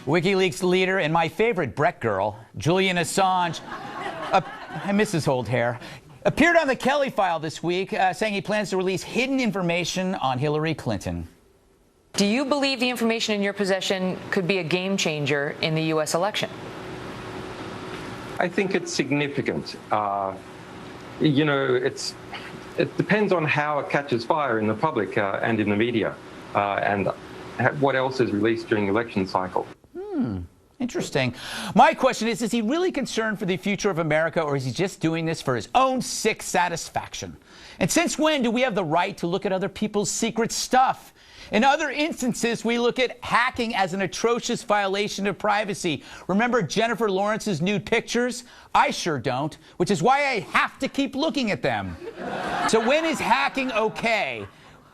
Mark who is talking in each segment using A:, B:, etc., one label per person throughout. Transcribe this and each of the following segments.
A: WikiLeaks leader and my favorite Brett girl, Julian Assange, I miss his old hair, appeared on the Kelly File this week saying he plans to release hidden information on Hillary Clinton.
B: Do you believe the information in your possession could be a game changer in the U.S. election?
C: I think it's significant. You know, it depends on how it catches fire in the public and in the media, and what else is released during the election cycle.
A: Interesting. My question is he really concerned for the future of America, or is he just doing this for his own sick satisfaction? And since when do we have the right to look at other people's secret stuff? In other instances, we look at hacking as an atrocious violation of privacy. Remember Jennifer Lawrence's nude pictures? I sure don't, which is why I have to keep looking at them. So when is hacking okay?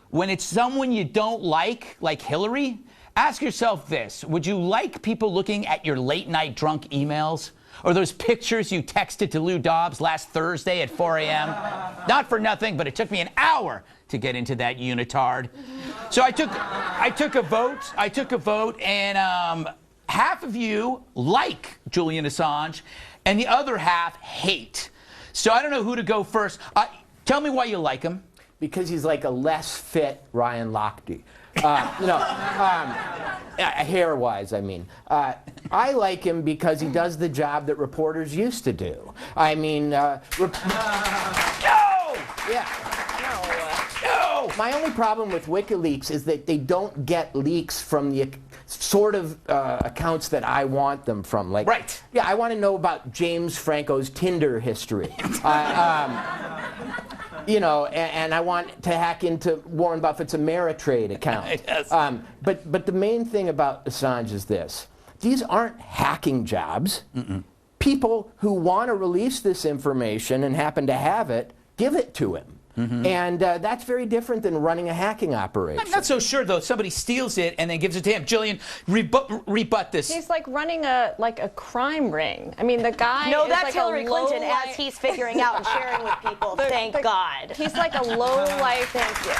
A: When it's someone you don't like Hillary? Ask yourself this: would you like people looking at your late-night drunk emails? Or those pictures you texted to Lou Dobbs last Thursday at 4 a.m.? Not for nothing, but it took me an hour to get into that unitard. So I took a vote, and half of you like Julian Assange, and the other half hate. So I don't know who to go first. Tell me why you like him.
D: Because he's like a less fit Ryan Lochte. Hair-wise, I mean. I like him because he does the job that reporters used to do. I mean, no! Yeah. No! My only problem with WikiLeaks is that they don't get leaks from the sort of accounts that I want them from. Like,
A: right.
D: Yeah, I want to know about James Franco's Tinder history. You know, and I want to hack into Warren Buffett's Ameritrade account.
A: Yes.
D: But the main thing about Assange is this: these aren't hacking jobs. People who want to release this information and happen to have it, give it to him. And that's very different than running a hacking operation.
A: I'm not so sure, though. Somebody steals it and then gives it to him. Jillian, rebut this.
E: He's like running a crime ring. I mean, the guy.
F: No,
E: is
F: that's
E: like
F: Hillary Clinton, as he's figuring out and sharing with people. Thank God.
E: He's like a low-life.
F: Thank you.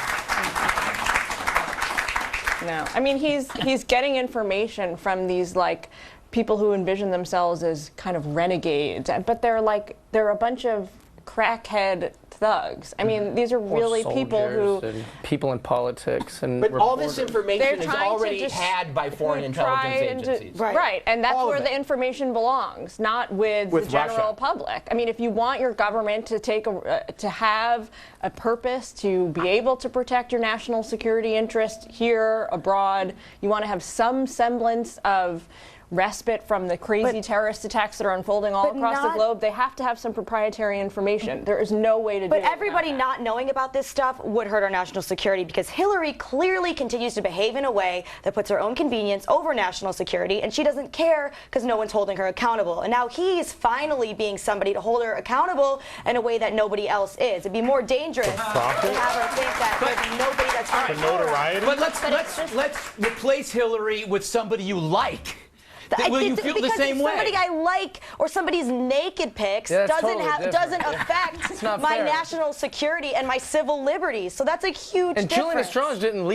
E: No, I mean he's getting information from these like people who envision themselves as kind of renegades, but they're a bunch of crackhead thugs. I mean, these are really people who...
G: And people in politics and
D: But all
G: reporters.
D: this information is already had by foreign intelligence agencies.
E: Right, and that's where the information belongs, not with the general public. I mean, if you want your government to to have a purpose, to be able to protect your national security interest here, abroad, you want to have some semblance of respite from the crazy terrorist attacks that are unfolding all across the globe, they have to have some proprietary information. There is no way to do it.
F: But everybody not knowing about this stuff would hurt our national security, because Hillary clearly continues to behave in a way that puts her own convenience over national security, and she doesn't care because no one's holding her accountable. And now he's finally being somebody to hold her accountable in a way that nobody else is. It'd be more dangerous to have her think that there's nobody that's going to
A: notoriety. But let's replace Hillary with somebody you like. Will you feel the same way?
F: Somebody I like or somebody's naked pics doesn't affect my national security and my civil liberties. So that's a huge difference.
G: Julian Assange didn't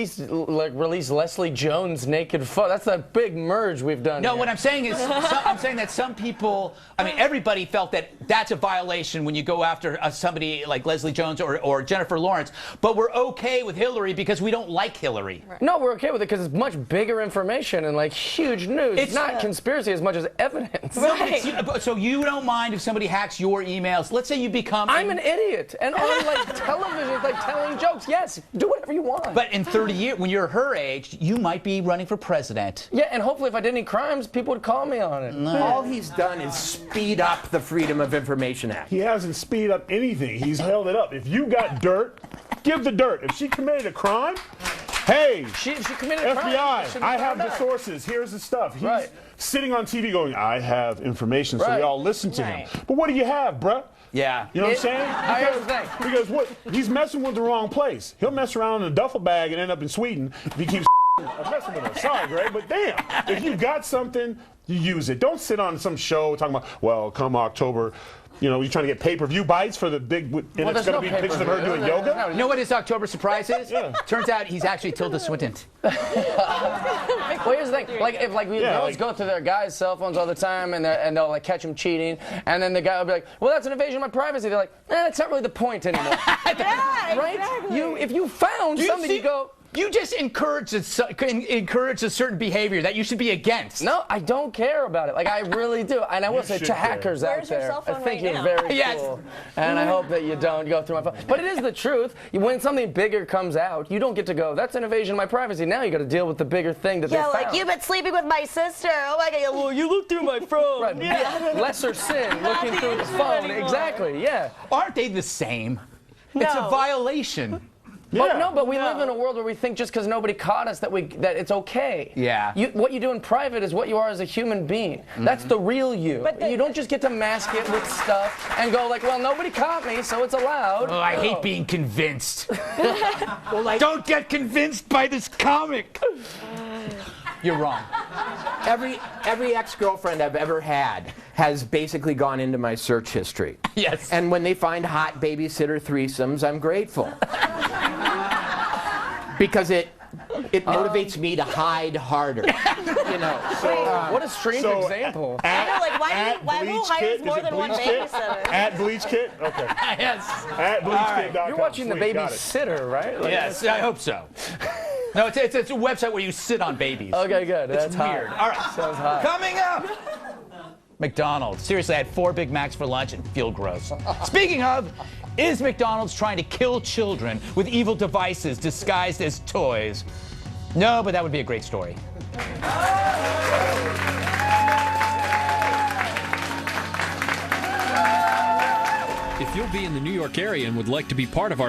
G: release Leslie Jones' naked photo. That's that big merge we've done.
A: No,
G: here.
A: what I'm saying is, I'm saying that some people, I mean, everybody felt that that's a violation when you go after somebody like Leslie Jones or Jennifer Lawrence. But we're okay with Hillary because we don't like Hillary.
G: Right. No, we're okay with it because it's much bigger information and like huge news. It's not conspiracy as much as evidence.
A: Right. So you don't mind if somebody hacks your emails? Let's say you become...
G: I'm an idiot. And on like television, like telling jokes. Yes, do whatever you want.
A: But in 30 years, when you're her age, you might be running for president.
G: Yeah, and hopefully if I did any crimes, people would call me on it.
D: No. All he's done is speed up the Freedom of Information Act.
H: He hasn't speed up anything. He's held it up. If you got dirt, give the dirt. If she committed a crime, hey,
G: she committed a crime.
H: FBI, I have the sources. Here's the stuff. He's sitting on TV going, I have information, so we all listen to him. But what do you have, bruh?
A: Yeah.
H: You know what I'm saying? Because what? He's messing with the wrong place. He'll mess around in a duffel bag and end up in Sweden if he keeps messing with her. Sorry, Greg, but damn, if you got something, you use it. Don't sit on some show talking about, well, come October You know, you're trying to get pay-per-view bites for the big, and it's going to be pictures of her doing yoga?
A: You know what his October surprise is? Turns out he's actually Tilda Swinton.
G: Well, here's the thing. Like, if girls go through their guys' cell phones all the time, and they'll like catch them cheating, and then the guy will be like, "Well, that's an invasion of my privacy." They're like, "That's not really the point anymore." Right?
E: Exactly.
G: If you found something, you go.
A: You just encourage a certain behavior that you should be against.
G: No, I don't care about it. Like, I really do. And I will say to hackers out there, I think you're very cool. And I hope that you don't go through my phone. But it is the truth. When something bigger comes out, you don't get to go, that's an invasion of my privacy. Now you got to deal with the bigger thing that they found.
F: Yeah, like, you've been sleeping with my sister. Oh my God. Well, you looked through my phone.
G: Right. Yeah. Lesser sin, looking through the phone. Exactly, yeah.
A: Aren't they the same? It's a violation.
G: But we live in a world where we think just because nobody caught us that it's okay.
A: Yeah.
G: What you do in private is what you are as a human being. That's the real you. But you don't just get to mask it with stuff and go like, well, nobody caught me, so it's allowed.
A: Oh, I hate being convinced. Don't get convinced by this comic. You're wrong.
D: Every ex-girlfriend I've ever had has basically gone into my search history.
A: Yes.
D: And when they find hot babysitter threesomes, I'm grateful. Because it motivates me to hide harder. You know.
G: So, what a strange example.
F: Why who hires more than one babysitter?
H: At Bleach Kit? Okay.
A: Yes.
H: At BleachKit.com.
G: You're watching The Babysitter, right? Like,
A: yes, I hope so. No, it's a website where you sit on babies.
G: Okay, good.
A: It's weird. All right.
G: Sounds hot.
A: Coming up. McDonald's. Seriously, I had 4 Big Macs for lunch and feel gross. Speaking of, is McDonald's trying to kill children with evil devices disguised as toys? No, but that would be a great story.
I: If you'll be in the New York area and would like to be part of our